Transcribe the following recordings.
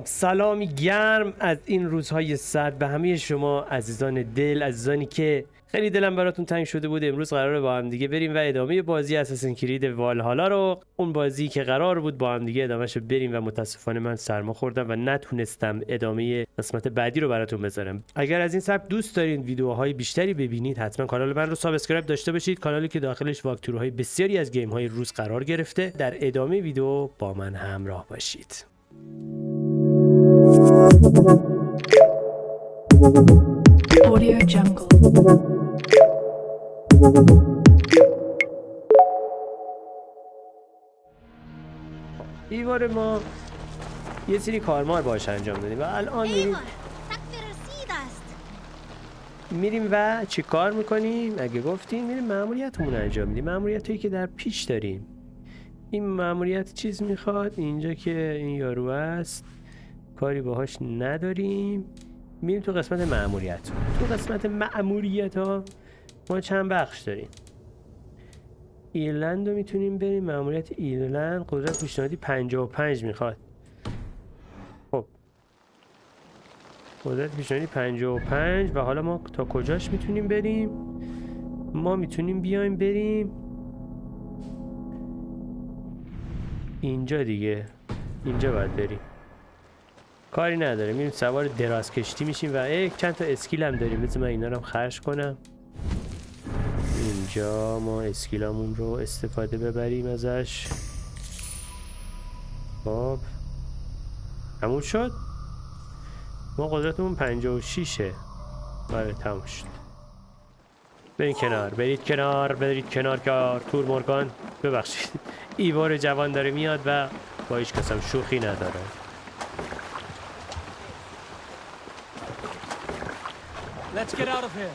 سلامی گرم از این روزهای سرد به همه شما عزیزان دل، عزیزانی که خیلی دلم براتون تنگ شده بود. امروز قراره با هم دیگه بریم و ادامه بازی اساسین کرید والهالا رو، اون بازی که قرار بود با هم دیگه ادامهشو بریم و متاسفانه من سرما خوردم و نتونستم ادامه قسمت بعدی رو براتون بذارم. اگر از این سبک دوست دارین ویدیوهای بیشتری ببینید، حتما کانال من رو سابسکرایب داشته باشید، کانالی که داخلش واکتورهای بسیاری از گیم های روز قرار گرفته. در ادامه ویدیو با من همراه باشید. Audio Jungle. ایوار ما یه سری کارمار باش انجام دادیم و الان میریم و چی کار میکنیم؟ اگه گفتیم میریم مأموریتمون رو انجام میدیم، مأموریتی که در پیش داریم. این مأموریت چیز میخواد، اینجا که این یارو است کاری باهاش نداریم. میریم تو قسمت مأموریت. تو قسمت مأموریت ها ما چند بخش داریم. ایرلند رو میتونیم بریم. مأموریت ایرلند قدرت پیشنهادی 55 میخواد. خب قدرت پیشنهادی 55 و حالا ما تا کجاش میتونیم بریم؟ ما میتونیم بیایم بریم اینجا دیگه. اینجا باید بریم، کاری نداره. میریم سوار دراز کشتی میشیم و چند تا اسکیل هم داریم. بذار من اینا رو هم خرج کنم. اینجا ما اسکیلامون رو استفاده ببریم ازش. خب تموم شد. ما قدرتمون 56ه. آره تموم شد. برید کنار، برید کنار، برید کنار که تور مورگان ببخشید ایوار جوان داره میاد و با هیچ کس هم شوخی نداره. Let's get out of here.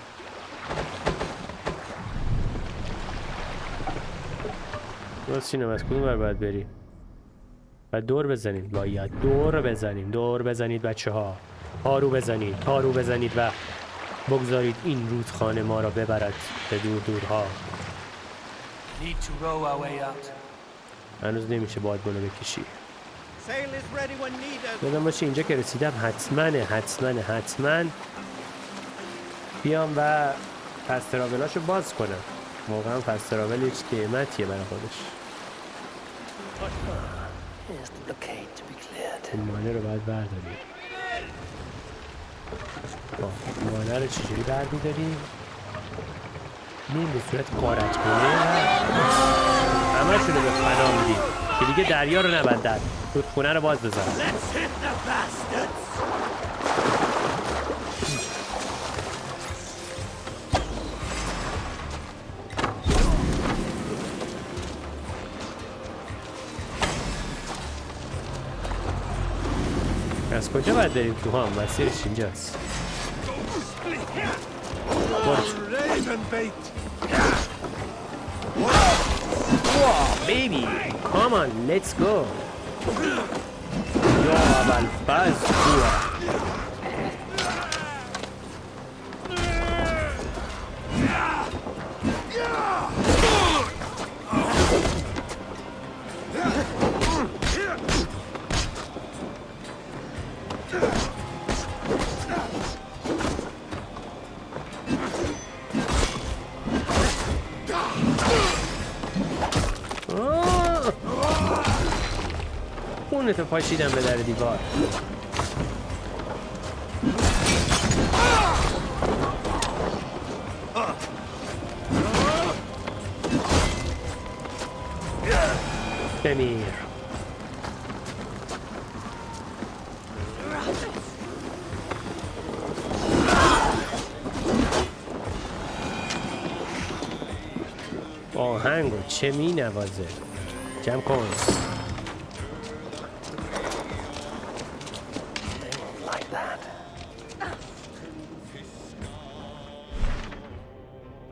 راستینم از کدوم بر باید بریم؟ و دور بزنیم، باید دور بزنیم. دور بزنید بچه ها، پارو بزنید، پارو بزنید و بگذارید این رودخانه ما را ببرد به دور دورها. هنوز نمیشه باد بالا بکشی. یادم باشه اینجا که رسیدم حتما بیام و پس تراولاشو باز کنم. موقعا پس تراول هیچ قیمتیه برای خودش. این مانه رو باید برداریم. مانه رو چجوری برمیداریم؟ این به صورت غارت کنه همه شونه به فنا میدیم که دیگه دریا رو نبندن. رودخونه رو باز بزن. از کجا باید بریم تو هم؟ مسیرش اینجاست. بیبی کمان لیتس گو. یا اول فاز خونتو پاشیدم به در دیوار. بمیر. آهنگو چه می نوازه. جمع کن.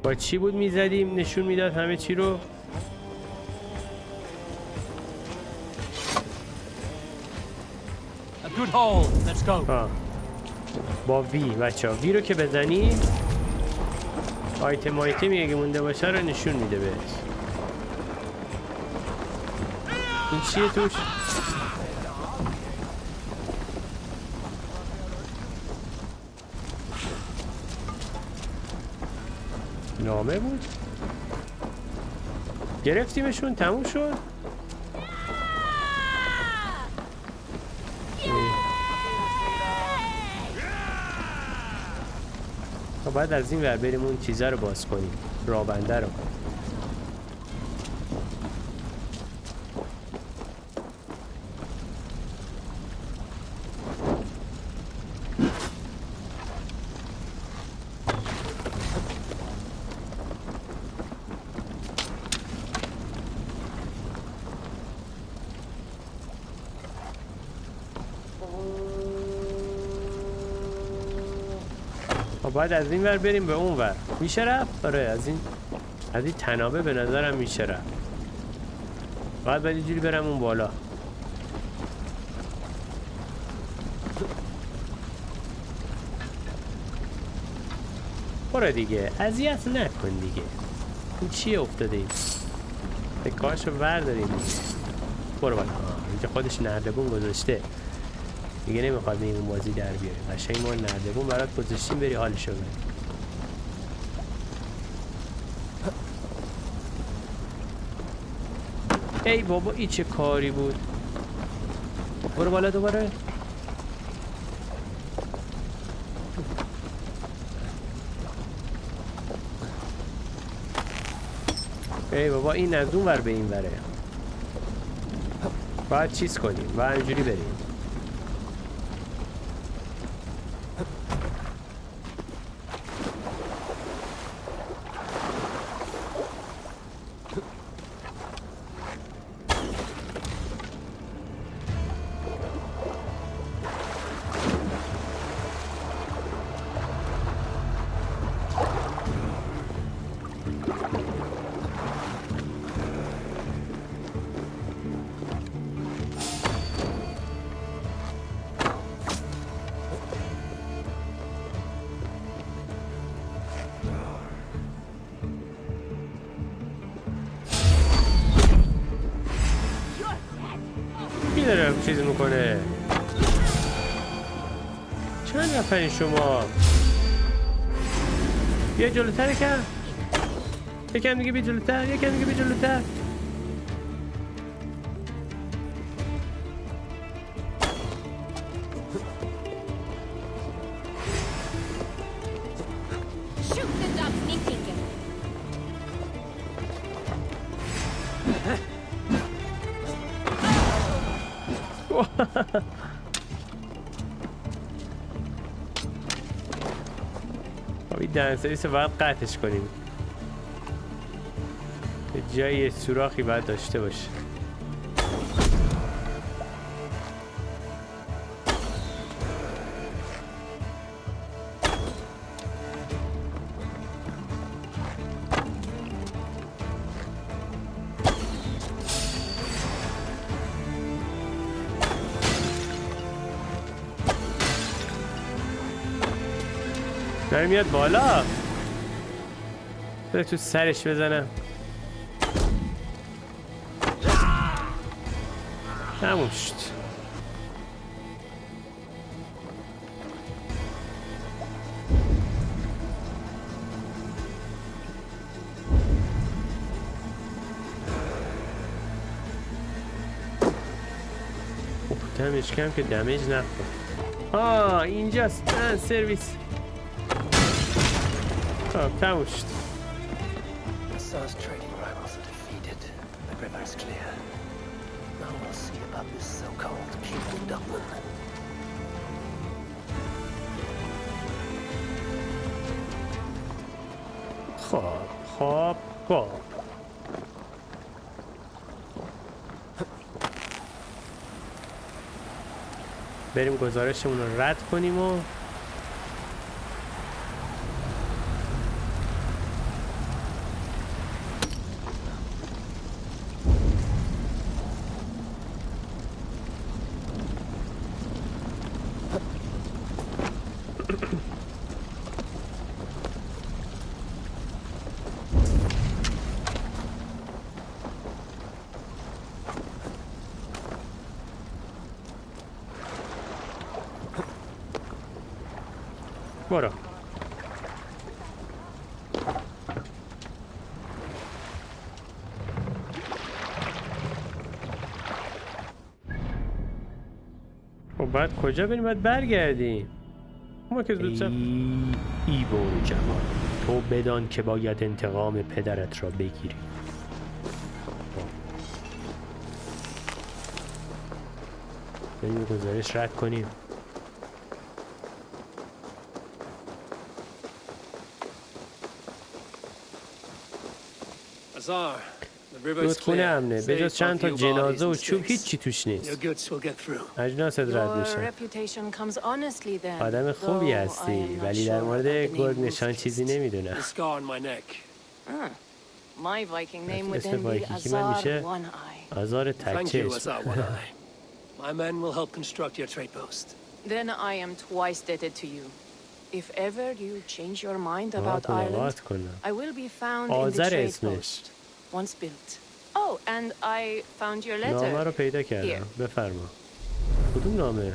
با چی بود میزدیم نشون میداد همه چی رو؟ با وی بچه ها، وی رو که بزنی آیتمی اگه مونده باشه رو نشون میده بهت. این چیه توش؟ نامه بود. گرفتیمشون تموم شد. باید از این ور بریم اون چیزا رو باز کنیم، رابنده رو. باید از این ور بریم به اون ور. میشه رفت؟ آره از این تنابه به نظرم میشه رفت. باید یه جوری برم اون بالا. برو دیگه اذیت نکن دیگه. این چیه افتاده این؟ به کارشو برداریم. برو بالا. اینجا خودش نردبون گذاشته دیگه، نمیخواد میمون بازی در بیاره. قشنگ ما نردبون برات گذاشتیم بری حالشو ببری. ای بابا این چه کاری بود. برو بالا دوباره. ای بابا این از اون ور به این وره. باید چیز کنیم، باید اینجوری بریم. داره چیز میکنه. چند نفرین شما؟ بیا جلوتر یکم دیگه بیا جلوتر، یکم دیگه بیا جلوتر. این دنسریس رو باید قطعش کنیم. به جای سوراخی باید داشته باشه. داره میاد بالا. بره تو سرش بزنم. تموم شد. دمش کم که دمیج نخور. اینجاست. سرویس. تموم شد. خب بریم گزارشمون رو رد کنیم و برو. خب بعد کجا بریم؟ باید برگردیم. ما که زودتر ایوان جوان، تو بدان که باید انتقام پدرت را بگیری. بریم گزارش رد کنیم. رودخونه امنه، به جز چند تا جنازه و چوب هیچی توش نیست. اجناست رد میشن. آدم خوبی هستی، ولی در مورد گرگ نشان چیزی نمیدونم. اسم وایکینگی من میشه آزار تکچشم. My men will help construct your trade post. Then I am twice indebted to you. If ever you change your mind about Ireland, I will be found in the trade post once built. Oh, and I found your letter. نامه رو پیدا کردم. بفرما. کدوم نامه؟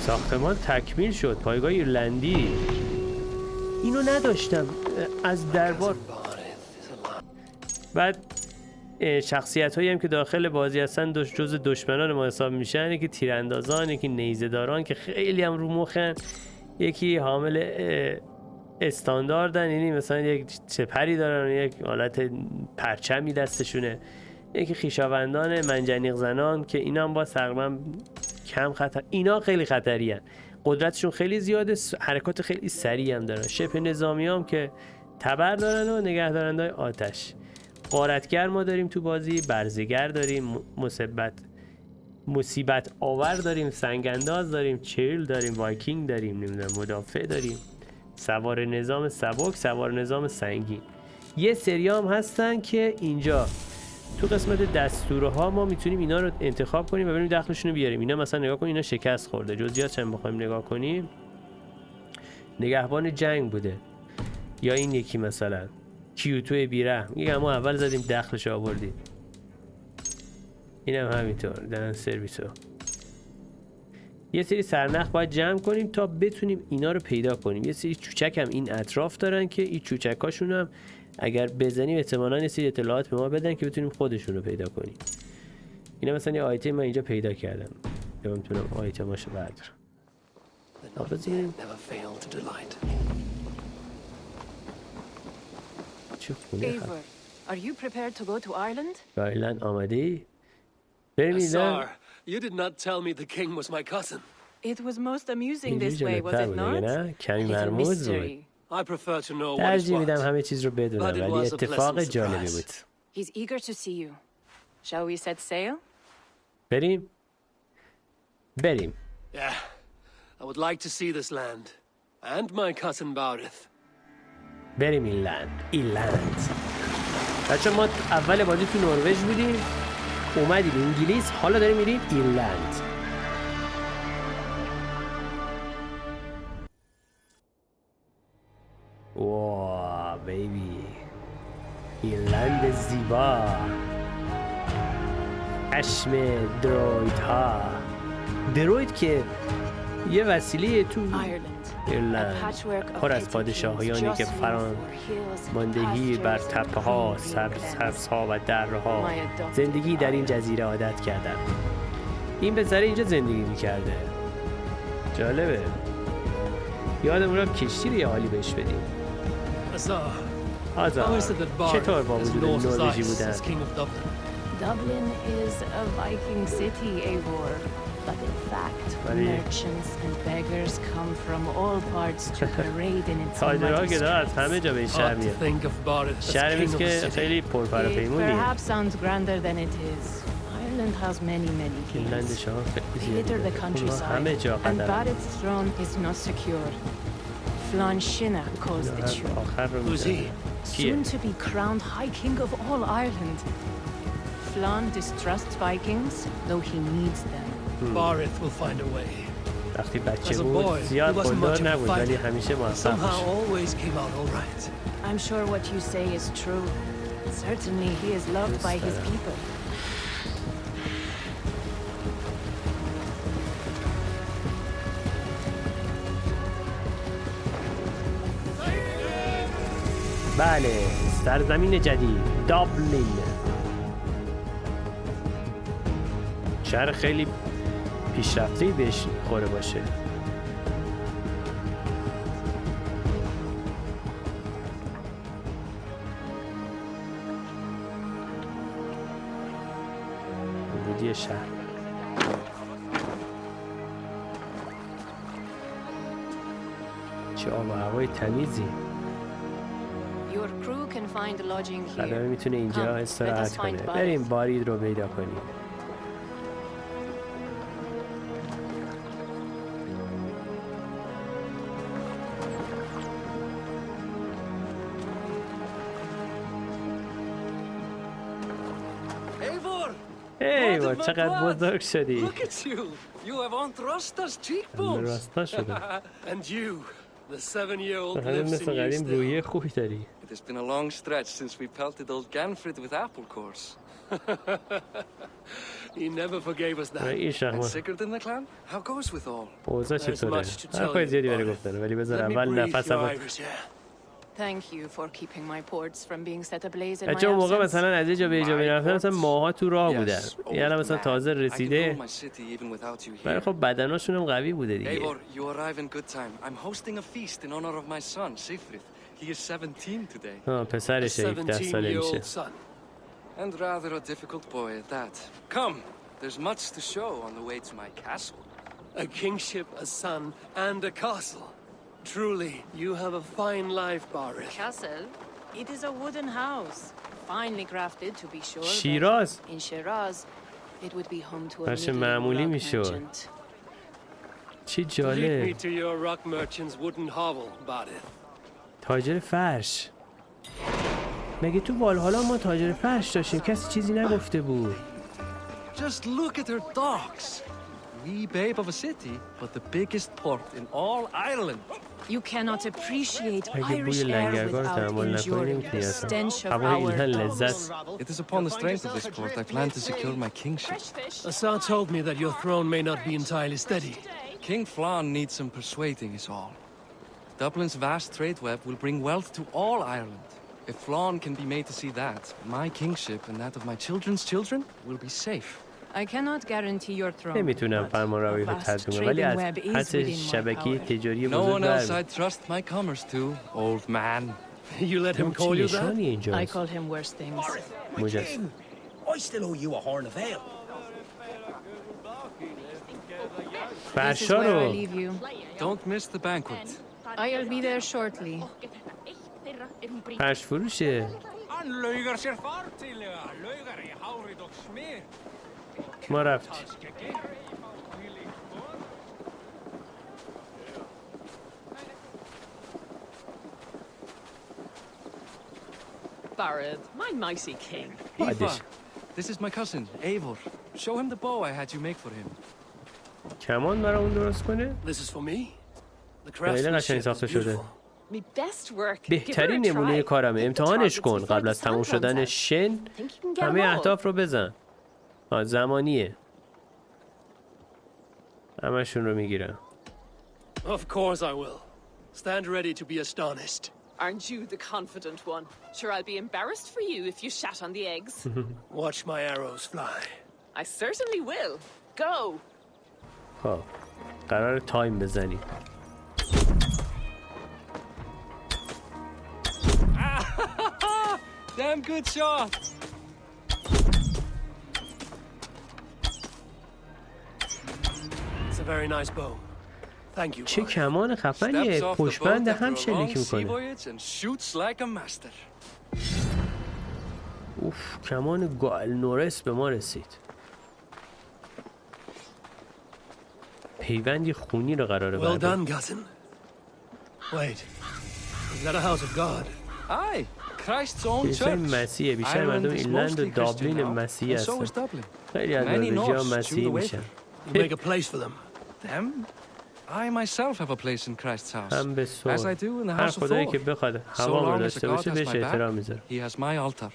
ساختمان تکمیل شد. پایگاه ایرلندی. اینو نداشتم از دربار. بعد شخصیت هایی هم که داخل بازی هستن جز دشمنان ما حساب میشن. یکی تیراندازان، یکی نیزه‌داران که خیلی هم رو مخن، یکی حامل استانداردن، یعنی مثلا یک چپری دارن، یک حالت پرچمی دستشونه، یکی خویشاوندان منجنیق زنان که اینا هم با تقریبا کم خطر، اینا خیلی خطری هن. قدرتشون خیلی زیاده، حرکات خیلی سریع هم دارن. شبه نظامی هم که تبر دارن و نگهدارندهای آتش. غارتگر ما داریم تو بازی، برزگر داریم، مصیبت آور داریم، سنگانداز داریم، چیل داریم، وایکینگ داریم، نمیدونم مدافع داریم، سوار نظام سبک، سوار نظام سنگین. یه سریام هستن که اینجا تو قسمت دستورها ما میتونیم اینا رو انتخاب کنیم و بریم دخلشون رو بیاریم. اینا مثلا نگاه کنیم، اینا شکست خورده، جزئیاتش هم بخوایم نگاه کنیم نگهبان جنگ بوده، یا این یکی مثلا کیوتوی بیرحم، میگم ما اول زدیم دخلش آوردیم. اینم همینطور دارن سرویسو. یه سری سرنخ باید جمع کنیم تا بتونیم اینا رو پیدا کنیم. یه سری چوچک هم این اطراف دارن که این چوچکاشون هم اگر بزنیم احتمالاً یه سری اطلاعات به ما بدن که بتونیم خودشون رو پیدا کنیم. اینا مثلا یه آیتم من اینجا پیدا کردم، یا میتونم آیتماشو بردارم. بزنیم Are you prepared to go to Ireland? ایرلند آماده ای؟ بریم ایرلند؟ You did not tell me the king was my cousin. It was most amusing this way, was it not? کمی مرموز بود. I prefer to know what is ترجیح what. میدم همه چیز رو بدونم، ولی اتفاق جالبی بود. He's eager to see you. Shall we set sail? بریم؟ بریم. Yeah, I would like to see this land and my cousin Mehárت. بریم ایرلند. بچه ما اول بازی تو نروژ بودیم، اومدیم انگلیس، حالا داریم میریم ایرلند. واو بیبی، ایرلند زیبا، چشم دروید ها. دروید که یه وسیله تو ایرلند پر از پادشاهیانی که فرماندهی بر تپه ها، سبزها و درها زندگی در این جزیره عادت کردن. این پسر اینجا زندگی میکرده، جالبه. یادمون رفت کشتی رو یه حالی بهش بدیم. آزار چطور با وجود نروژی بودن؟ Dublin is a Viking city, Eivor. But in fact, merchants and beggars come from all parts to parade in its تاجرها که داره از همه جا به این شهر میاد. شهر نیست که خیلی پرپراپیمونیه. Perhaps sounds grander than it is. Ireland has many kings. They litter the countryside, and Mehárt's throne is not secure. Flann Sinna calls the tune. Who's he? Soon to be crowned High King of all Ireland. Flann distrusts Vikings, though he needs them. Mehárت will find a way. وقتی بچه بود زیاد قلدر نبود، ولی همیشه موفق Somehow میشه. always came out all right. I'm sure what you say is true. Certainly he is loved by his people. بله، سرزمین جدید دابلین. شهر خیلی پیشرفته‌ای بهش خوره باشه. ورودی شهر. چه آب و هوای تمیزی. خدمه میتونه اینجا استراحت کنه. بریم بارید رو پیدا کنیم. ایوار چقدر بزرگ شدی. Look at you. You have Aunt Rosta's cheekbones. راستا شده. And you, the 7-year-old خدمه lives in مثل you قدیم still. روحیه خوبی داری. It has been a long stretch since we pelted old Ganfrid with apple cores. He never forgave us that. این And شهر sicker than the clan? How goes with all? اوضاع There's چطوره؟ much to tell حرفای you زیادی about برای it. گفتن ولی بذار Let me اول breathe your نفسم. Irish air. Thank you for keeping my ports from being set ablaze in my بچه اون موقع absence. مثلا از یه جا به یه جا میرفتن مثلا ماها تو راه بودن. Yes, یعنی old مثلا man. تازه I can رسیده. rule my city even without you ولی here. خب بدناشون هم قوی بوده دیگه. Eivor, you arrive in good time. I'm hosting a feast in honor of my son, Sigfrid. He is 17 today. پسرشه 17 ساله میشه. 17-year-old son. And rather a difficult boy at that. Come, there's much to show on the way to my castle. A kingship, a son, and a castle. Truly, you have a fine life, Baris. Castle? It is a wooden house, finely crafted to be sure. but شیراز. In Shiraz, it would be home to a باشه، middling معمولی rock میشد. merchant. چی Lead me جالب. to your rock merchant's wooden hovel, Baris. تاجر فرش. مگه تو والهالا ما تاجر فرش داشتیم؟ کسی چیزی نگفته بود. Just look at her docks. Wee babe of a city, but the biggest port in all Ireland. You cannot appreciate اگه بوی Irish air لنگرگاه رو without تحمل نکنی enduring نمیتونی the اصلا. stench of هوای our ایرلند dogs. لذت. It is upon the strength of this port I plan to secure my kingship. Asa told me that your throne may not be entirely steady. King Flann needs some persuading is all. Dublin's vast trade web will bring wealth to all Ireland. If Flann can be made to see that, my kingship and that of my children's children will be safe. I cannot guarantee your throne. نمیتونم but فرمانروایی a رو vast تضمین ولی trading از web is پس within my شبکه power. تجاری No بزرگ one else برمی. I'd trust my commerce to, old man. You let him چی call you that? نشانی I اینجاست؟ call him worse things. مجسم. I still owe you a horn of ale. This is فرشا where I رو leave you. Don't miss the banquet. I'll be there shortly. فرش فروشه. Han laugar sér fartíðlega, laugar í hárið og smyr. ما رفتیم. Barad, my micey king. Eva, this is my cousin, Eivor. Show him the bow I had you make for him. کمان برای اون درست کنه؟ This is for me. The خیلی قشنگ craftsmanship is ساخته شده. beautiful. Me best work. بهترین نمونه کارمه. امتحانش کن قبل از تموم شدن شن. همه اهداف رو بزن. زمانیه. همشون رو میگیرم. Of course I will. Stand ready to be astonished. Aren't you the confident one? Sure, I'll be embarrassed for you if you shat on the eggs. Watch my arrows fly. I certainly will. Go. خب قرار تایم بزنیم. Damn good shot! It's a very nice bow. Thank you. چه Baris. کمان خفنیه. Steps off the boat پشتبند after هم a long شلیک sea میکنه. voyage and shoots like a master. اوف کمان گال نورس به ما رسید. پیوندی خونی رو قراره Well برداریم. done, cousin. Wait. Is that a house of God? Aye, Christ's own کلیسای church. مسیحه. بیشتر مردم Ireland is ایرلند و mostly دابلین Christian now, مسیحی and so is هستن. Dublin. خیلی از Many نروژی ها Norse chew مسیحی the میشن. You make a place for them. Them? I myself have a place in Christ's house. هم به As I سور. do in the هر house of خدایی Thor. که بخواد So هوام رو long as the داشته God باشه has بهش my احترام back, میذاره. he has my altar.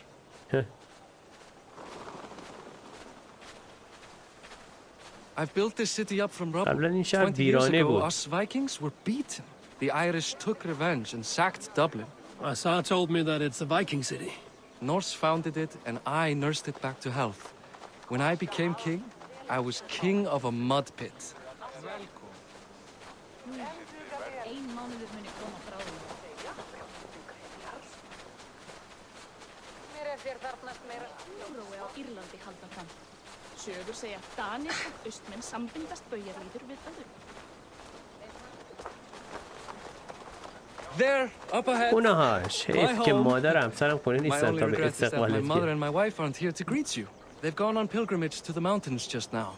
I've built this city up from rubble. قبلا این شهر 20 years ویرانه ago, بود. us Vikings were beaten. The Irish took revenge and sacked Dublin. Asa told me that it's a Viking city. Norse founded it, and I nursed it back to health. When I became king, I was king of a mud pit. Írsland halda fram. Sögur segja að Danir og Austmenn sambindast baujarlýður við öðrum. There, up ahead. اونها حیف که مادر همسرم خونه My نیستن only تا به regret is that my استقبالت mother بیان. and my wife aren't here to greet you. They've gone on pilgrimage to the mountains just now.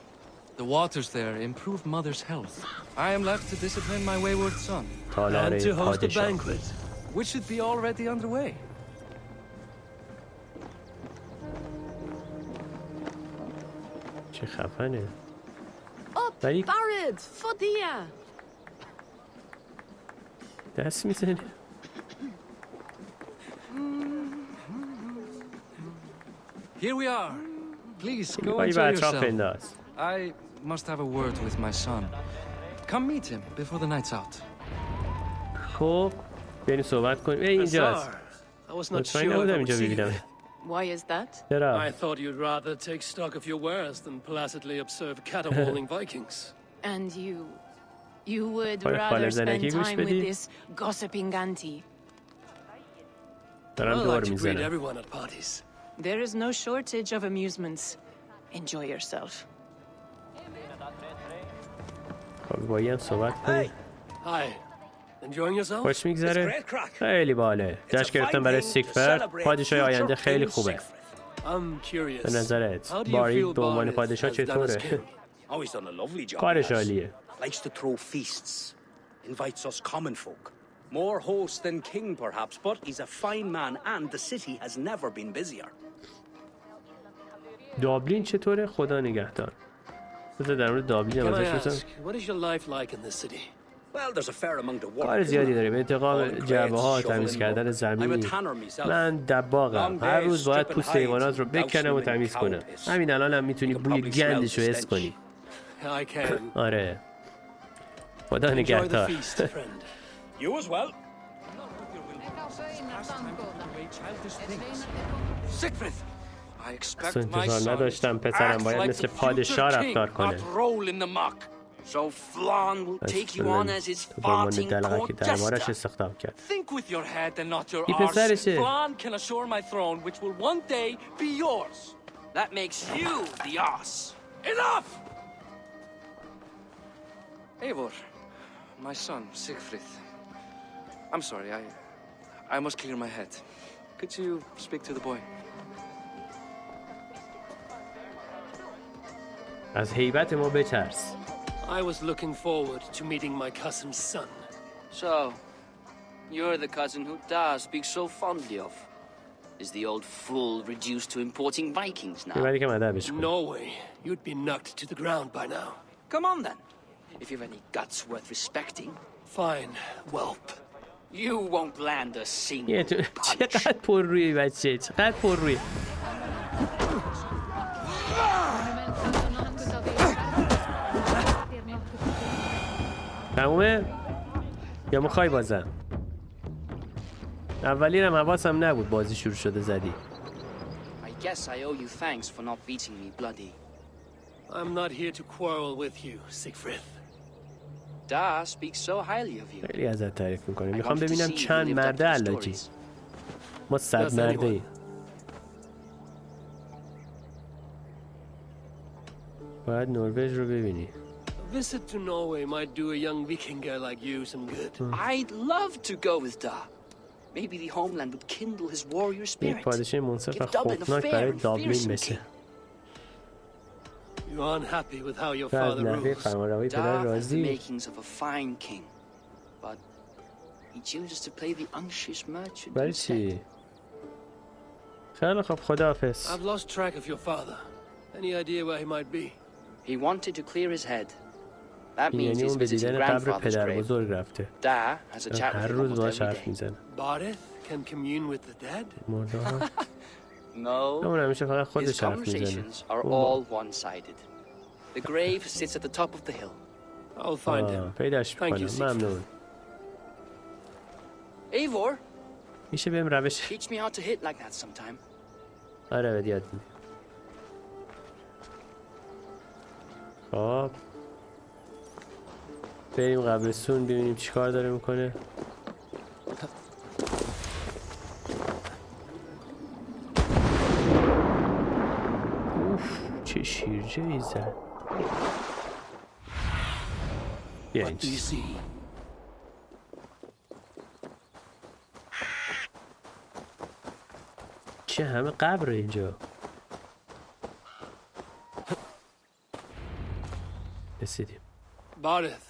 The waters there improve mother's health. I am left to discipline my wayward son, تالار And to host a پادشاه. banquet. which should be already underway. چه خفنه. Up, ولی Barrett, Fodia. دست میزنه. Here we are. Please go پایی enjoy به اطراف yourself. بنداز. I must have a word with my son. Come meet him before the night's out. خب بریم صحبت کنیم. ای اینجاست. Hussar. I was not مطمئن sure if I نبودم would اینجا see you. ببینم. Why is that? چرا؟ I thought you'd rather take stock of your wares than placidly observe caterwauling Vikings. And you would خاله rather زنکی spend گوش time بدی؟ with this gossiping auntie. دارم I دور like to greet میزنم. everyone at parties. There is no shortage of amusements. Enjoy yourself. خب با هم صحبت کنیم. Hi. Enjoying yourself? خوش میگذره؟ خیلی باله. جشن گرفتن برای سیگفرد. پادشاه آینده خیلی خوبه. I'm curious. به نظرت How do you باری feel به عنوان Barrett پادشاه has done as چطوره؟ king? Oh, he's done a lovely job. کارش he has. عالیه. Likes to throw feasts. Invites us common folk. More host than king, perhaps, but he's a fine man and the city has never been busier. دابلین چطوره؟ خدا نگهدار. بذار در مورد دابلین هم Can I ازش ask, بپرسم. what is your life like in this city? Well, there's a fair amount of work. کار زیادی داریم. انتقام All جعبه ها، crates, تمیز shoveling کردن work. I'm a زمین. tanner myself. من دباغم. Long هر days روز باید stripping پوست hides حیوانات رو and بکنم و dousing them in تمیز cow کنم. piss. همین الان هم میتونی You can بوی probably smell گندش رو the حس stench. کنی. I can. آره. خدا Enjoy the نگهدار. feast, friend. You as well. Sigfrid! I expect اصلا my انتظار son نداشتم to پسرم act باید like مثل the پادشاه future رفتار king, کنه. not roll in the muck. So Flan will take you on as his تو به عنوان farting دلغکی court دربارش jester. استخدام کرد. Think with your head and not your این arse. پسرشه. Flan can assure my throne, which will one day be yours. That makes you the ass. Enough! Eivor, my son, Sigfrid. I'm sorry, I must clear my head. Could you speak to the boy? از هیبت ما بترس. I was looking forward to meeting my cousin's son. So, you're the cousin who Da speaks so fondly of. Is the old fool reduced to importing Vikings now? میبری که مدبش کنی. No way. You'd be knocked to the ground by now. Come on then. If you've any guts worth respecting. Fine, whelp. You won't land a یه single تو punch. چقدر پر روی بچه، چقدر پر روی. تمومه؟ یا میخوای بازم؟ اولین هم حواسم نبود بازی شروع شده زدی. I guess I owe you thanks for not beating me bloody. I'm not here to quarrel with you, Siegfried. Da speaks so highly of you. خیلی ازت تعریف میکنه. I میخوام wanted to ببینم see you چند lived up مرده to the علاجی. stories. ما 100 Does مرده ای. باید نروژ رو ببینی. A visit to Norway might do a young Vikinger like you some good. I'd love to go with Da. Maybe the homeland would kindle his warrior یک spirit. پادشاه منصف و Give Dublin a خوفناک fair برای and دابلین fearsome بشه. king. You're unhappy with how your تو از father نحوه rules. فرمانروایی پدر Da has the راضی. makings of a fine king, but he chooses to play the unctuous merchant برای instead. چی؟ خیلی خب خداحافظ. I've lost track of your father. Any idea where he might be? He wanted to clear his head. That means یعنی he's اون به visiting دیدن قبر grandfather's پدر grave. بزرگ رفته. Da has a chat هر with him روز almost باهاش every حرف day. میزنه. Bardet can commune with the dead? مرده ها. No, اون همیشه فقط his خودش حرف میزنه. conversations are all one-sided. The grave sits at the top of the hill. I'll find him. پیداش Thank you, میکنم. Siegfried. ممنون. Eivor, میشه بهم روش. teach me how to hit like that sometime. آره بد یاد میدی. خب بریم قبرستون ببینیم چیکار داره میکنه. اوف چه شیرجه‌ای زد. What do you see? چه همه قبر اینجا. رسیدیم. Barith.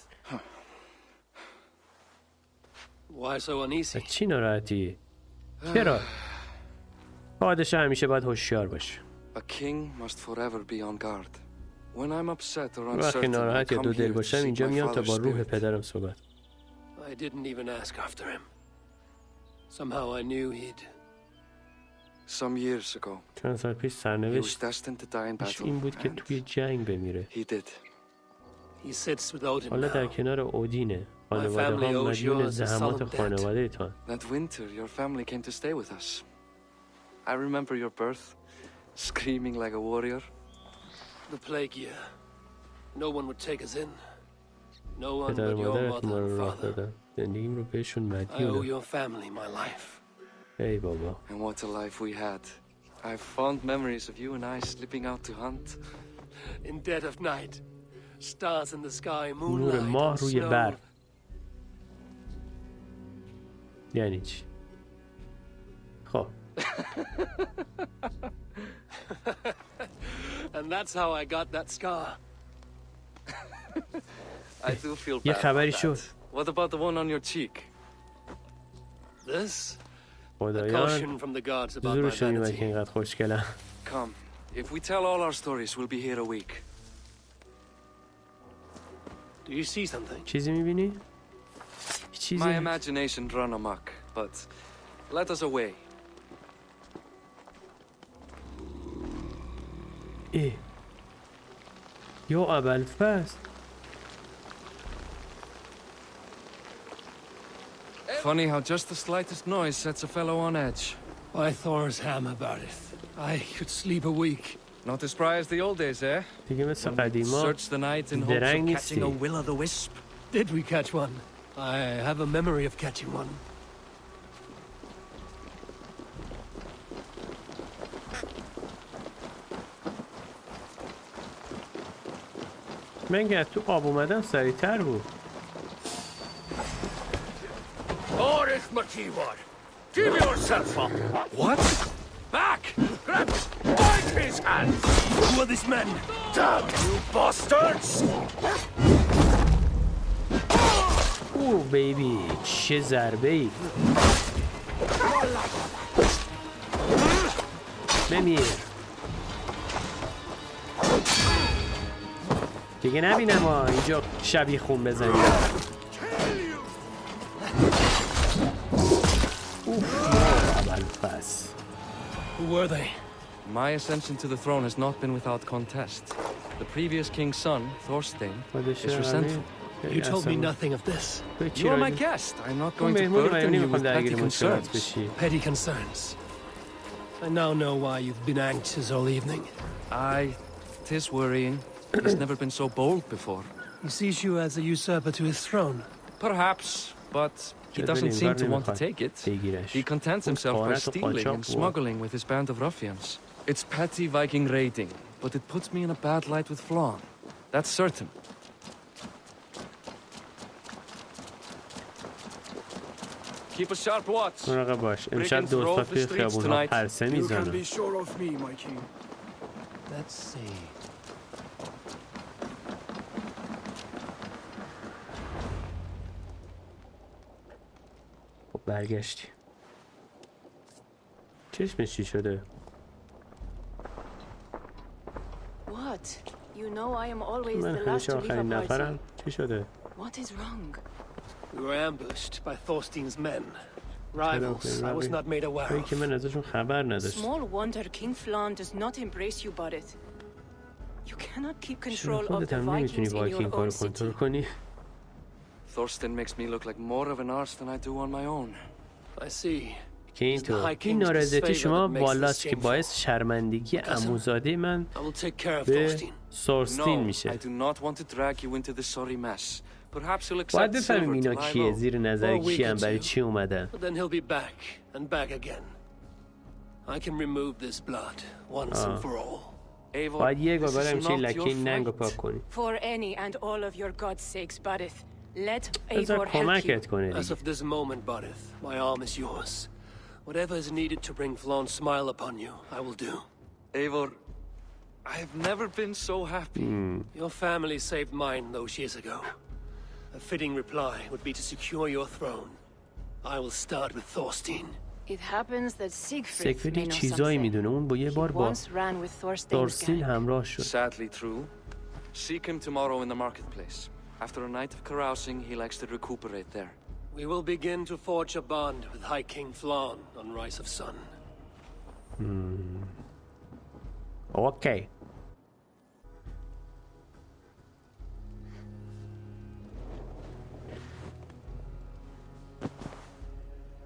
Why so uneasy? چی ناراحتی؟ چرا؟ پادشاه همیشه باید هوشیار باشه. A king must forever be on guard. When I'm upset or وقتی uncertain, I ناراحت یا come دو دل here to باشم seek اینجا my میام تا father's با روح spirit. پدرم صحبت. I didn't even ask after him. Somehow I knew he'd... Some years ago, چند سال پیش he was سرنوشت destined to die in battle. این بود که and توی جنگ بمیره. he did. He sits with Odin حالا در now. کنار اودینه. family خانواده ها owes مدیون yours a زحمات solemn debt. خانواده تان. That winter, your family came to stay with us. I remember your birth, screaming like a warrior. The plague year. No one would take us in. No one پدر but و your مادرت ما mother رو and راه father. دادن. زندگیم رو بهشون I owe مدیونم. your family my life. ای بابا. And what a life we had. I have fond memories of you and I slipping out to hunt. In dead of night. Stars in the sky, نور moonlight ماه and روی snow. برف. یعنی چی؟ خب And that's how I got that scar. I do feel یه bad خبری about شد. that. What about the one on your cheek? This? A خدایان caution from the gods about my زورش رو میمد که vanity. اینقدر خوشگلم. Come, if we tell all our stories, we'll be here a week. Do you see something? چیزی میبینی؟ My چیزی؟ imagination run amok, but let us away. ای یا ابوالفضل. Funny how just the slightest noise sets a fellow on edge. By Thor's hammer, Barith. I could sleep a week. Not as spry as the old days, eh? دیگه مثل قدیما Search the night in hopes درنگ of catching a نیستی. will-o'-the-wisp. Did we catch one? I have a memory of catching one. من که از تو آب اومدم سریعتر بود. Barith Makiwar! Give yourself up! What? Back! Grab! Bite his hands! Who are these men? Damn you bastards! اوه بیبی چه ضربه ای. بمیر. دیگه نبینم ها اینجا شبیه خون بزنی. اوف ابوالفضل. Who were they? My ascension to the throne has not been without contest. The previous king's son, Thorstein, is resentful. You told me nothing of this. You are my guest. I'm not going to burden you with petty concerns. Petty concerns. I now know why you've been anxious all evening. Aye, 'tis worrying. He's never been so bold before. He sees you as a usurper to his throne. Perhaps, but he doesn't seem to want to take it. He contents himself by stealing and smuggling with his band of ruffians. It's petty Viking raiding, but it puts me in a bad light with Flann. That's certain. Keep a sharp watch. مراقب باش. امشب دوستات توی خیابون‌ها پرسه میزنن. sure of me, my king. Let's see. خب برگشتی. چشمش چی شده؟ What? You know I am always من the last همیشه to leave a آخرین party. نفرم. چی شده؟ What is wrong? We were ambushed by Thorstein's men. Rivals I was not made aware توی of. که من ازشون خبر نداشتم. Small wonder King Flann does not embrace you, Barith. You cannot keep چرا control of خودت the هم نمیتونی Vikings in وایکینگ your کار own city. کنترل کنی؟ Thorstein makes me look like more of an arse than I do on my own. I see. که اینطور این نارضایتی شما بالاست که باعث شرمندگی عموزاده من به سورستین میشه. باید بفهمیم اینا کیه، زیر نظر کیه، برای چی اومدن. باید یک بار برای همیشه لکه این ننگ رو پاک کنی. بذار کمکت کنه دیگه. Whatever is needed to bring Flawn's smile upon you, I will do. Eivor, I have never been so happy. Your family saved mine those years ago. A fitting reply would be to secure your throne. I will start with Thorstein. It happens that Siegfried یه چیزایی میدونه. اون با یه بار با Thorstein همراه شد. Sadly true. Seek him tomorrow in the marketplace. After a night of carousing, he likes to recuperate there. We will begin to forge a bond with High King Flawn on Rise of Sun. Okay.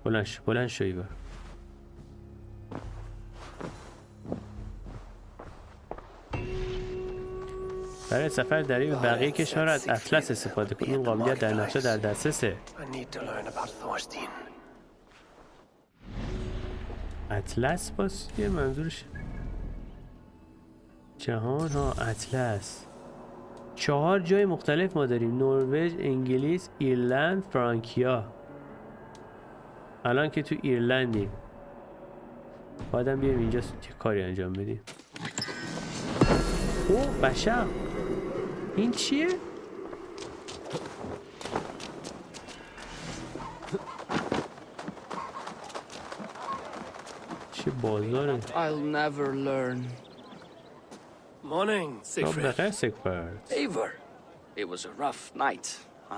بلند شو ایور. برای سفر در این بقیه کشور از اطلس استفاده کنید. این قابلیت در نقشه در دسترسه. اطلس باز یه منظورش جهان ها. اطلس 4 جای مختلف ما داریم: نروژ، انگلیس، ایرلند، فرانکیا. الان که تو ایرلندیم بعدم بیایم اینجا چه کاری انجام بدیم. اوه بشر، این چیه؟ چه بازاره؟ I'll never learn. Morning, Siegfried. Eivor, it was a rough night.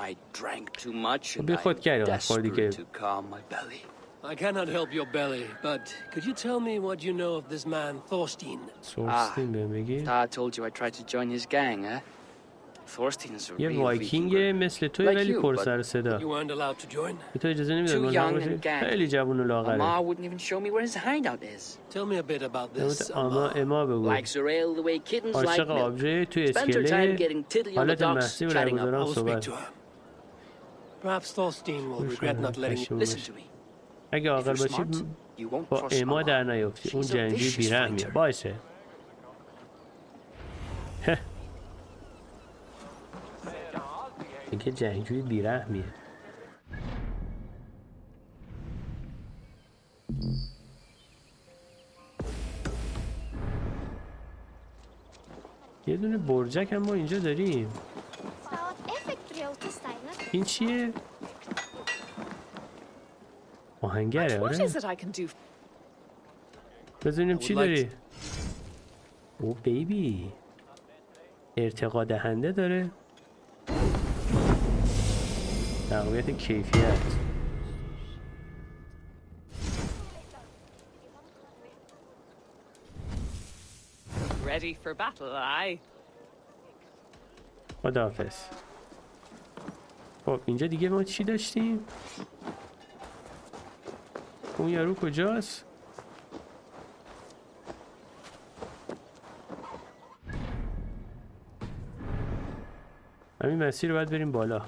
I drank too much and I'm desperate to calm my belly. I cannot help your belly, but could you tell me what you know of this man, Thorstein? I told you I tried to join his gang, eh? Thorstein is a یه real وایکینگ مثل توی ولی پر سر و صدا. You weren't allowed to join? تو اجازه نمیداد ملحق باشی؟ خیلی جوون و لاغره. Ma wouldn't even show me where his hideout is. Tell me a bit about this. اما بگو. Likes her ale the way kittens like عاشق آبجه توی اسکله حالت محسی و رگوزاران صحبت. Perhaps Thorstein will regret not letting you Listen to me. اگه عاقل باشی با اما در نیافتی. اون جنگجوی بیرحمیه. باشه. میگه جنگجوی بیرحمیه. یه دونه برجک هم ما اینجا داریم. این چیه؟ آهنگره. آره بزنیم چی داری؟ او بیبی ارتقا دهنده داره. تقویت کیفیت. Ready for battle, aye? خداحافظ. خب اینجا دیگه ما چی داشتیم؟ اون یارو کجاست؟ همین مسیر رو باید بریم بالا.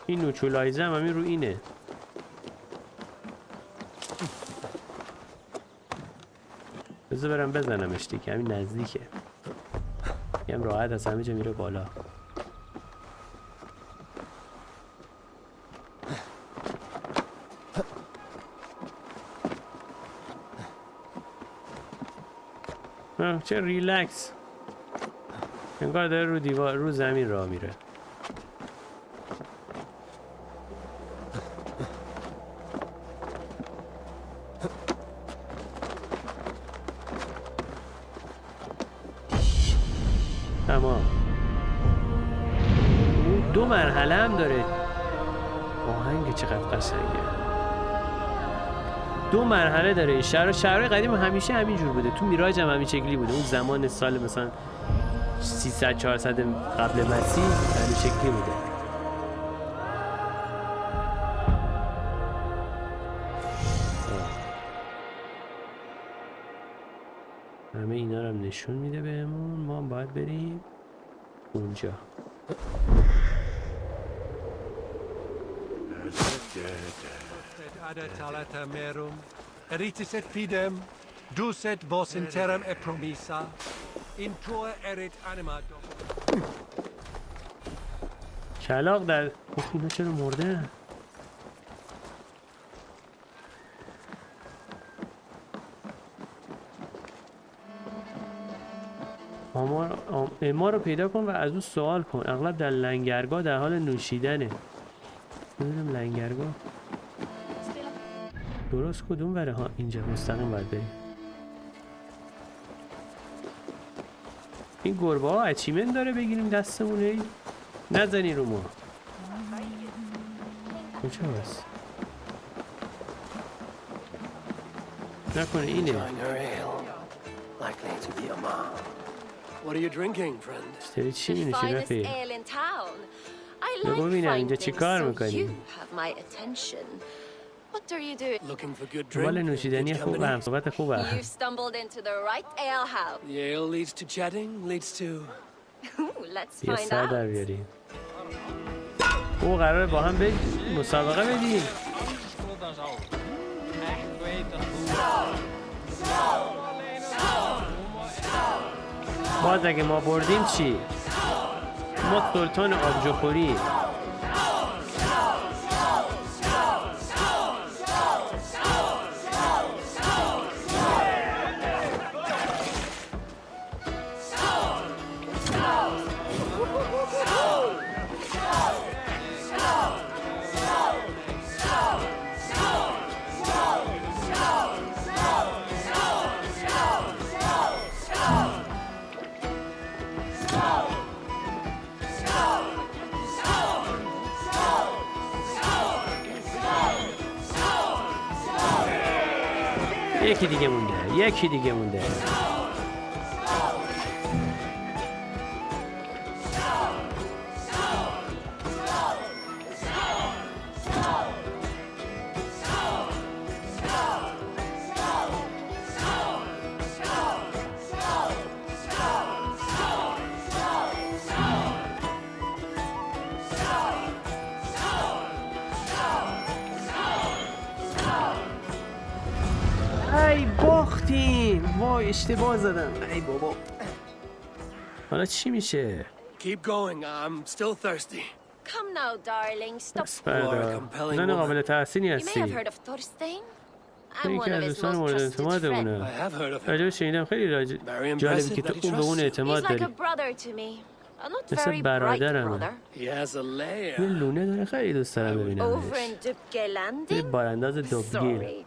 این نوچولایزه هم همین رو اینه. بذار برم بزنمش دیگه. همین نزدیکه. هم راحت از همه جا میره بالا. چه ریلکس. انگار داره رو دیوار رو زمین راه میره. تمام. 2 مرحله هم داره. آهنگ چقدر قشنگه. 2 مرحله داره. شهرهای قدیم همیشه همین جور بوده. تو میراج هم همین شکلی بوده. اون زمان سال مثلا 300 400 قبل مسیح همین شکلی بوده. ما باید بریم اونجا. Eritiset fidem, duset vos interim e promissa, intro erit animatum. کلاغ در اینا چرا مرده؟ ما رو پیدا کن و از اون سوال کن. اغلب در لنگرگاه در حال نوشیدنه. ببینم لنگرگاه درست کدوم بره؟ ها اینجا مستقیم باید بریم. این گربه ها اچیمن داره بگیریم دستمونه؟ نزنی رو ما. کجا هست؟ نکنه اینه. What are you drinking, friend? داری چی می‌نوشی رفیق؟ بگو ببینم اینجا چی کار میکنی؟ Looking for good دنبال drink? نوشیدنی خوب و همصحبت خوبه. You stumbled into the right alehouse. The ale leads to chatting, leads to... Let's یه find سر در out. بیاریم. او قراره با هم مسابقه بدیم. باز اگه ما بردیم چی؟ ما سلطان آبجوخوری. یکی دیگه مونده. یکی دیگه مونده. ای باختیم. وای اشتباه زدم. ای بابا. حالا چی میشه؟ Keep going, I'm still thirsty. Come now, darling. Stop. اسپردا. زن قابل تحسینی You may have هستی. heard of Thorstein. I'm یکی one of از his دوستان most مورد trusted اعتمادمونه. I have heard of him. راجب شنیدم خیلی جالبی که تو اون به اون He's اعتماد like a داری. brother to me. A not مثل very bright برادرمه. brother. He has a یه lair. لونه داره خیلی دوست دارم Over ببینمش. in Dubgelanding? یه بارانداز دوبگیر. Sorry.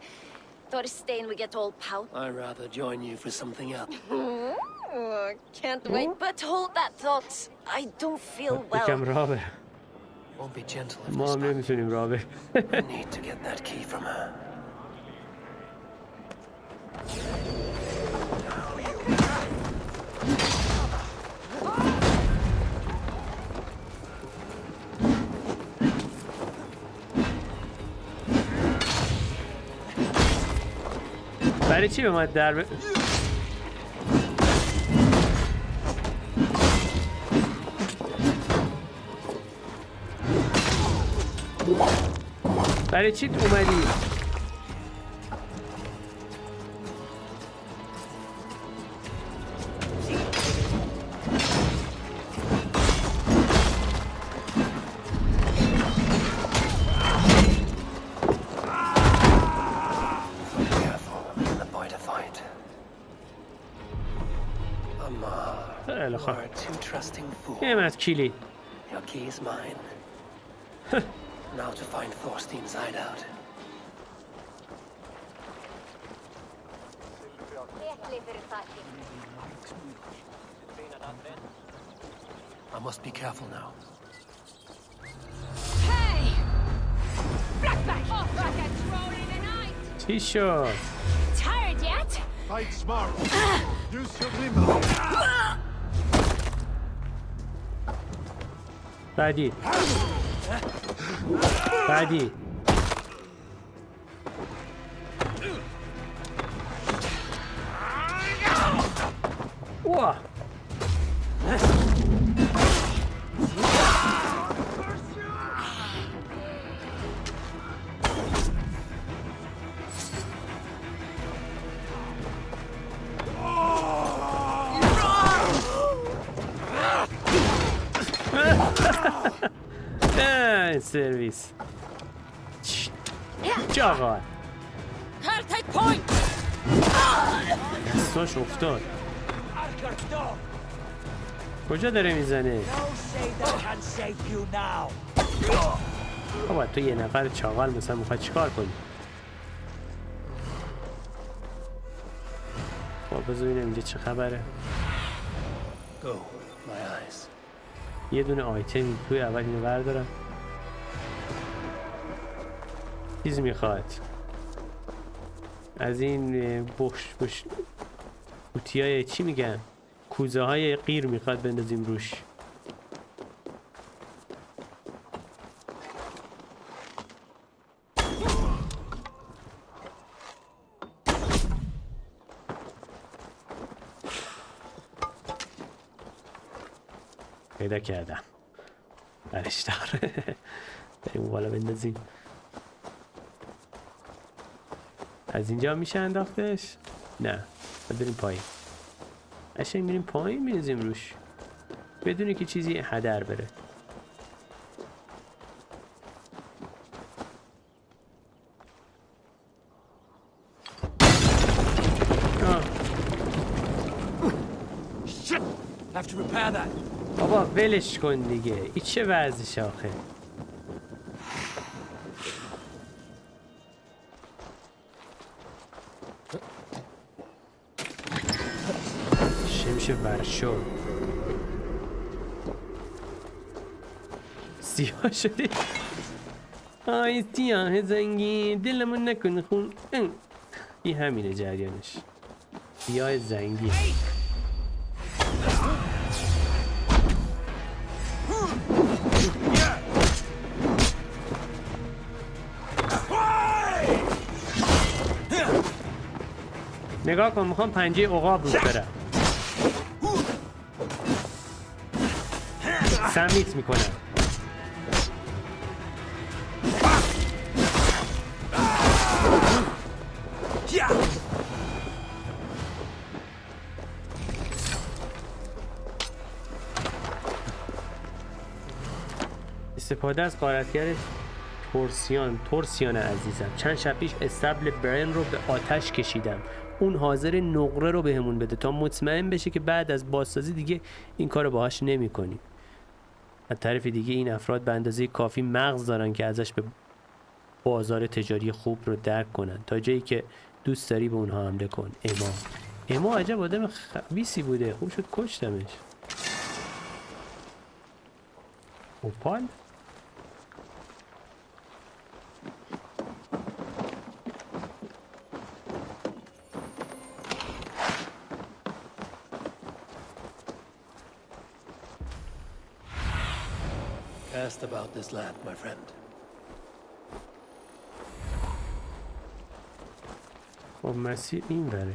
Thorstein would get all pout. I'd rather join you for something else. Can't wait. But hold that thought. I don't feel یکم well. راه بره. Won't be gentle if ما this هم نمیتونیم راه بریم. I need to get that key from her. برای چی به ما در برای چی اومدی؟ خیلی خوب. اینم از کلید. Your key is mine. Now to find Thorstein's hideout. I must be careful now. Hey! Blackback! Off like a troll in the night! چی شد؟ Tired yet? Fight smart. Use your limber. بعدی. بعدی. واه. سرویس چاقال دستاش افتاد. کجا داره میزنه؟ بابا تو یه نفر چاقال مثلا میخواد چیکار کنی؟ بابا بذار ببینم اینجا چه خبره. یه دونه آیتمی توی اول اینو بردارم. چیز میخواد از این بوش قوطیای چی میگن؟ کوزه های قیر میخواد بندازیم روش. پیدا کردم. برش دار. بریم بالا بندازیم. از اینجا میشه انداختش؟ نه. بریم پایین. قشنگ میریم پایین میریزیم روش. بدون که چیزی هدر بره. بابا ولش کن دیگه. این چه وضعش آخه؟ شمش ورشو سیاه شده. آی سیاه زنگی دلمون نکنه خون. این همینه جریانش. سیاه زنگی. نگاه کن میخوام پنجه عقاب رو برم. سمیت میکنم. استفاده از غارتگر تورسیان عزیزم. چند شب پیش استبل برن رو به آتش کشیدم. اون حاضر نقره رو بهمون بده تا مطمئن بشه که بعد از بازسازی دیگه این کارو باهاش نمی‌کنیم. از طرف دیگه این افراد به اندازه کافی مغز دارن که ازش به بازار تجاری خوب رو درک کنن. تا جایی که دوست داری به اونها حمله کن. اما عجب آدم خبیثی بوده. خوب شد کشتمش. اوپال Asked about this land, my friend. خب مسیر این بره.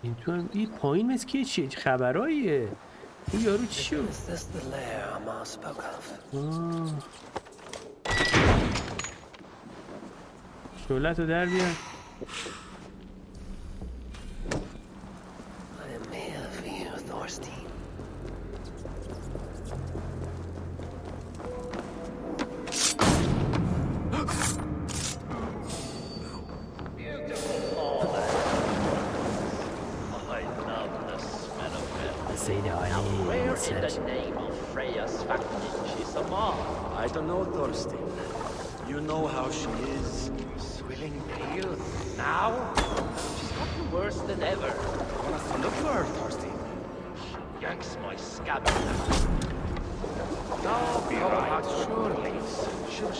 این تو هم این پایین مثل که چه خبراییه؟ این یارو چیه؟ شولت رو در بیار. I don't know, Thorstein. You know how she is. Swilling pale. Now? She's gotten worse than ever. I want us to look for her, Thorstein. She yanks my scabbard now. No, be right. Surely. Sure.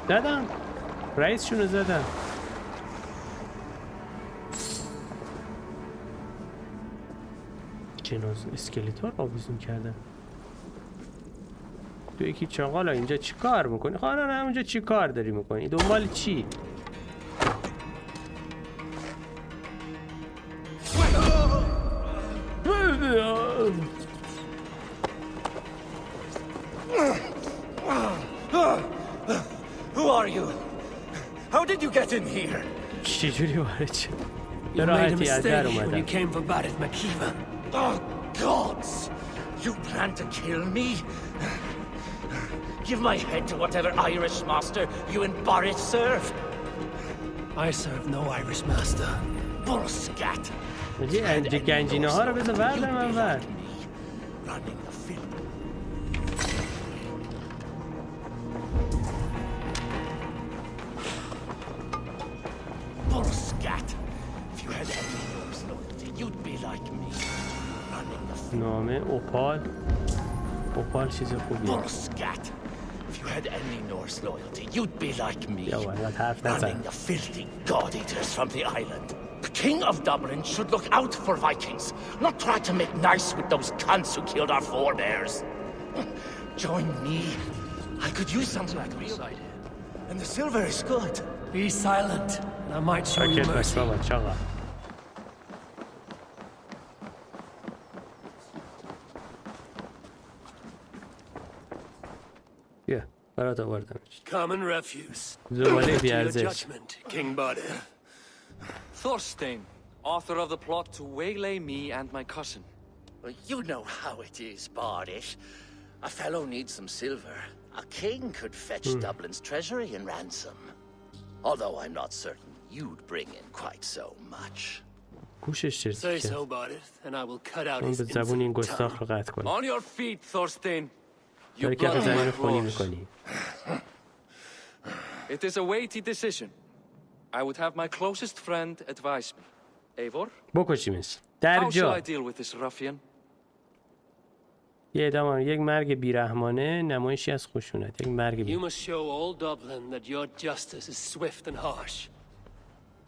زدم رئیسشونو زدم. جناز اسکلیتار آویزون کردن. تو یکی چاقالا اینجا چی کار میکنی؟ خانه نه اونجا چی کار داری میکنی؟ دنبال چی؟ Who are you? How did you get in here? چجوری وارد شد؟ You made a راحتی از در mistake when you اومدم. came for Barit Makiva. Oh, gods! You plan to kill me? Give my head to whatever Irish master you and Boris serve. I serve no Irish master. Bullscat! گنجینه ها رو بذار بردم من ور. Running the film. Bullscat! If you had any Norse loyalty, you'd be like me. Running the film. نامه اوپال چیز خوبیه. Bullscat! If you had any Norse loyalty, you'd be like me. یا والله حرف نزن. Running the filthy god-eaters from the island. The king of Dublin should look out for Vikings, not try to make nice with those cunts who killed our forebears. Join me. I could use something like real. And the silver is good. Be silent, and I might show you ساکت باش mercy. بابا چاقا. بیا برات آوردم. Common refuse. زباله To your بیارزش. judgment, King Badir. Thorstein, author of the plot to waylay me and my cousin. Well, you know how it is, Bardish. A fellow needs some silver. A king could fetch Dublin's treasury in ransom. Although I'm not certain you'd bring in quite so much. گوشش چرتی Say کرد. so, Badir, and I will cut out اون his به زبون این infant tongue. گستاخ رو قطع کنه. On your feet, Thorstein. You داری کف bloody زمین my خونی claws. میکنی. It is a weighty decision. I would have my closest friend advise me. Eivor, بکشیمش. در how shall I جا. deal with this ruffian? یه ادامه یک مرگ بیرحمانه نمایشی از خشونت. یک مرگ You بی... must show all Dublin that your justice is swift and harsh.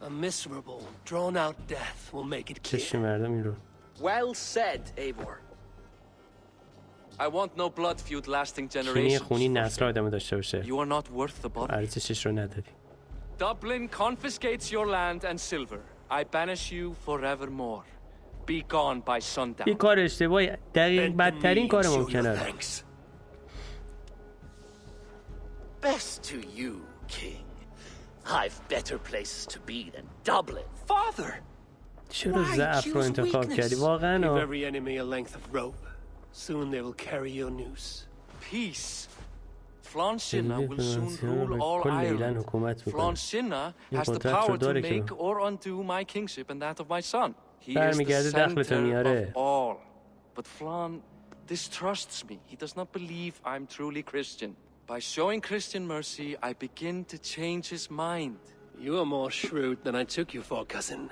A miserable, drawn-out death will make it چشم clear. مردم این رو. Well said, Eivor. I want no blood feud lasting کینه generations. خونی نسل آدم داشته باشه. You are not worth the bother. ارزشش رو نداری. Dublin confiscates your land and silver. I banish you forevermore. Be gone by sundown. این کار اشتباهی. دقیق Bend the بدترین knee کار and show your ممکنه. thanks. Best to you, king. I've better places to be than Dublin. Father! چرا Why ضعف رو choose انتخاب weakness? کردی؟ واقعا Give ها. every enemy a length of rope. Soon they will carry your noose. Peace. Flanshinna جدید will soon فرانسه rule به all کل ایرلند Ireland. حکومت میکنه. Flanshinna این has the قدرت رو power to داره که make or undo my kingship and that of my son. He is the برمیگرده دخلتو center میاره. of all. But Flan distrusts me. He does not believe I'm truly Christian. By showing Christian mercy, I begin to change his mind. You are more shrewd than I took you for, cousin.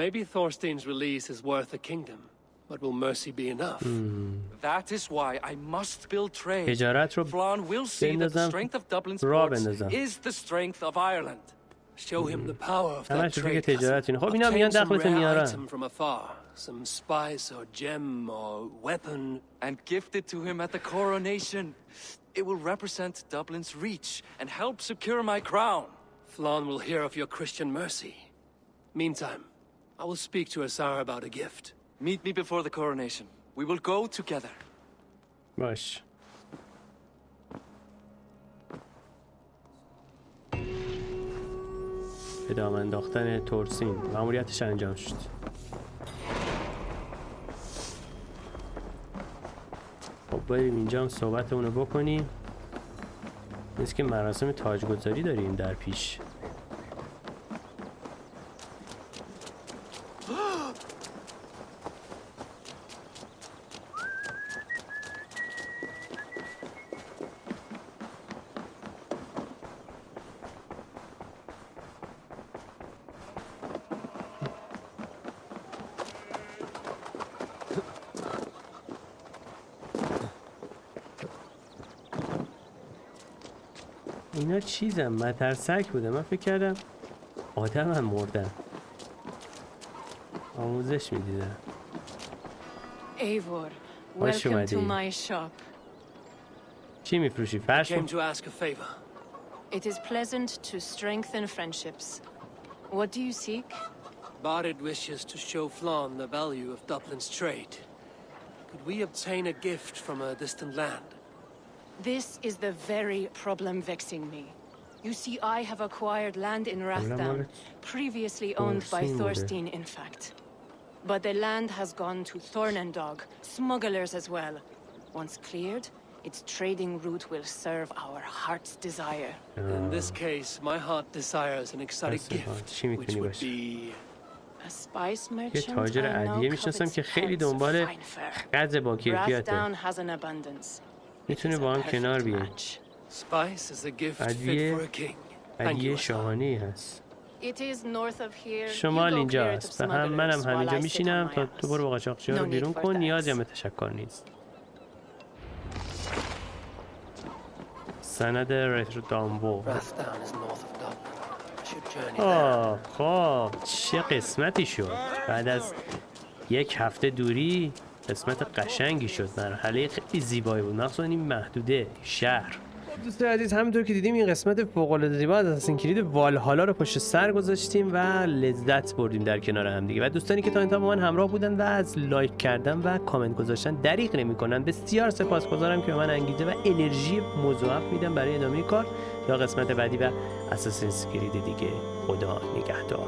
Maybe Thorstein's release is worth a kingdom, but will mercy be enough? That is why I must build trade. تجارت رو Flan will see that the بندازم strength of Dublin's راه ports بندازم. is the strength of Ireland. Show him the power of that همش تو دیگه trade, تجارت cousin. اینه. خب اینا Obtain میان some دخلتو rare میارن. item from afar, some spice or gem or weapon. And gift it to him at the coronation. It will represent Dublin's reach and help secure my crown. Flan will hear of your Christian mercy. Meantime, I will speak to Asar about a gift. Meet me before the coronation. We will go together. باش. به دام انداختن تورسین مأموریتش انجام شد. خب بریم اینجا هم صحبتمون رو بکنیم. مثل که مراسم تاجگذاری داریم در پیش. اینا چیزم مترسک بوده. من فکر کردم آدم هم مردن. آموزش میدیدم. Eivor, خوش welcome to اومدی. my shop. چی میفروشی؟ فرش؟ Came to ask a favor. It is pleasant to strengthen friendships. What do you seek? Barid wishes to show Flan the value of Dublin's trade. Could we obtain a gift from a distant land? This is the very problem vexing me. You see, I have acquired land in Rathdown, previously owned by Thorstein, in fact. But the land has gone to Thornendog, smugglers as well. Once cleared, its trading route will serve our heart's desire. In this case, my heart desires an exotic gift, which would be... A spice یه merchant تاجر I know ادویه میشناسم که خیلی دنبال قز با کیفیته. Rathdown has an abundance. میتونه با هم کنار بیان. Spice is a gift fit ادویه for a king. Thank ادویه you, Asad. شاهانه‌ای هست. It is north of here. شمال You go اینجا clear it of است. منم smugglers while همینجا I sit میشینم on my تا ass. تو برو با قاچاقچی‌ها رو No بیرون need for کن. نیازی thanks. هم به تشکر نیست. سند رترو دامبو. Rathdown is north of Dublin. I should journey there. خب چه قسمتی شد. بعد از یک هفته دوری قسمت قشنگی شد. مرحله خیلی زیبایی بود، مخصوصا این محدوده شهر. دوستان عزیز، همونطور که دیدیم این قسمت فوق‌العاده زیبا از اساسین کرید والهالا رو پشت سر گذاشتیم و لذت بردیم در کنار هم دیگه. و دوستانی که تا انتها با من همراه بودن و از لایک کردن و کامنت گذاشتن دریغ نمی‌کنن، بسیار سپاسگزارم که به من انگیزه و انرژی مضاعف میدن برای ادامه کار. یا قسمت بعدی و اساسین کرید دیگه. خدا نگهدار.